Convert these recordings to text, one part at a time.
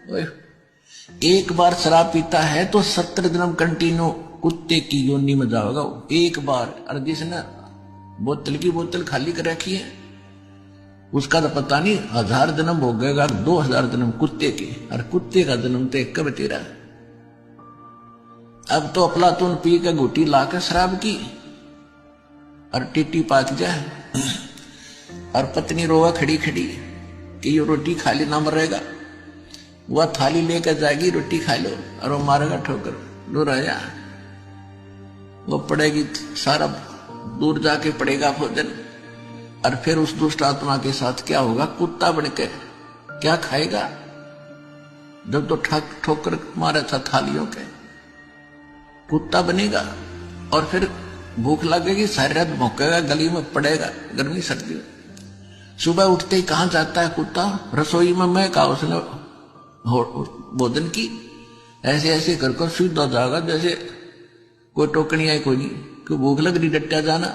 ओए, एक बार शराब पीता है तो 70 जन्म कंटिन्यू कुत्ते की योनि में जाओगा एक बार। और जिसने बोतल की बोतल खाली कर रखी है उसका तो पता नहीं 1000 जन्म हो गएगा, 2000 जन्म कुत्ते के, और कुत्ते का जन्म तो एक कब तेरा। अब तो अफलातून पी के घुटी लाकर शराब की और टिट्टी पाक जाए और पत्नी रोवा खड़ी खड़ी कि ये रोटी खाली ना मरेगा। वह थाली लेकर जाएगी, रोटी खा लो, और वो मारेगा ठोकर, लो राजा। वो पड़ेगी सारा दूर जाके पड़ेगा भोजन, और फिर उस दुष्ट आत्मा के साथ क्या होगा, कुत्ता बनकर क्या खाएगा। जब तो ठोकर मारा था थालियों के, कुत्ता बनेगा, और फिर भूख लगेगी, सारी रात भौंकेगा, गली में पड़ेगा गर्मी सर्दी में। सुबह उठते ही कहां जाता है कुत्ता, रसोई में। मैं कहा उसने भोजन की, ऐसे ऐसे कर सीधा जाएगा जैसे कोई टोकनी आई कोई नहीं, कि भूख लग रही डट्टा जाना।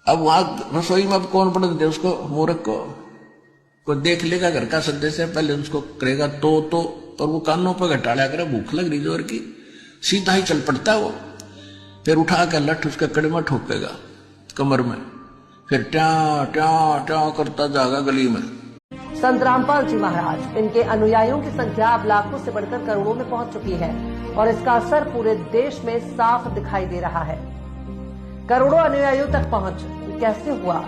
अब वहां रसोई में अब कौन पड़क दे उसको, मूर्ख को देख लेगा घर का सदस्य, पहले उसको करेगा तो और वो कानों पर घटाड़ा करे, भूख लग रही जोर की, सीधा ही चल पड़ता वो। फिर उठा कर लठ उसके कड़े में ठोकेगा कमर में, फिर ट्या ट्या ट्या करता जाएगा गली में। संत रामपाल जी महाराज, इनके अनुयायियों की संख्या अब लाखों से बढ़कर करोड़ों में पहुंच चुकी है और इसका असर पूरे देश में साफ दिखाई दे रहा है। करोड़ों अनुयायियों तक पहुंच कैसे हुआ?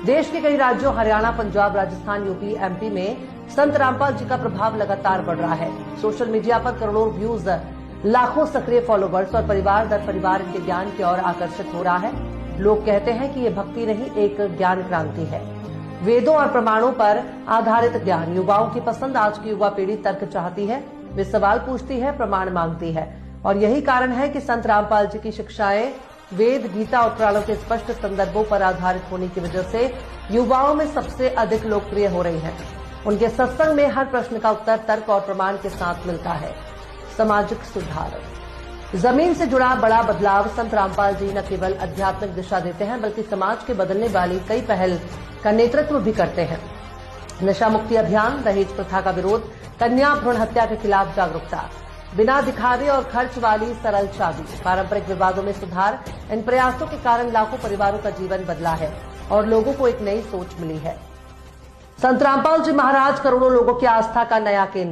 देश के कई राज्यों हरियाणा, पंजाब, राजस्थान, यूपी, एमपी में संत रामपाल जी का प्रभाव लगातार बढ़ रहा है। सोशल मीडिया पर करोड़ों व्यूज, लाखों सक्रिय फॉलोवर्स और परिवार दर परिवार इनके ज्ञान की ओर आकर्षित हो रहा है। लोग कहते हैं कि ये भक्ति नहीं, एक ज्ञान क्रांति है। वेदों और प्रमाणों पर आधारित ज्ञान युवाओं की पसंद। आज की युवा पीढ़ी तर्क चाहती है, वे सवाल पूछती है, प्रमाण मांगती है, और यही कारण है कि संत रामपाल जी की शिक्षाएं वेद, गीता और पुराणों के स्पष्ट संदर्भों पर आधारित होने की वजह से युवाओं में सबसे अधिक लोकप्रिय हो रही हैं। उनके सत्संग में हर प्रश्न का उत्तर तर्क और प्रमाण के साथ मिलता है। सामाजिक सुधार, जमीन से जुड़ा बड़ा बदलाव। संत रामपाल जी न केवल आध्यात्मिक दिशा देते हैं बल्कि समाज के बदलने वाली कई पहल का नेतृत्व भी करते हैं। नशा मुक्ति अभियान, दहेज प्रथा का विरोध, कन्या भ्रूण हत्या के खिलाफ जागरूकता, बिना दिखावे और खर्च वाली सरल शादी, पारंपरिक विवादों में सुधार। इन प्रयासों के कारण लाखों परिवारों का जीवन बदला है और लोगों को एक नई सोच मिली है। संत रामपाल जी महाराज करोड़ों लोगों की आस्था का नया केंद्र।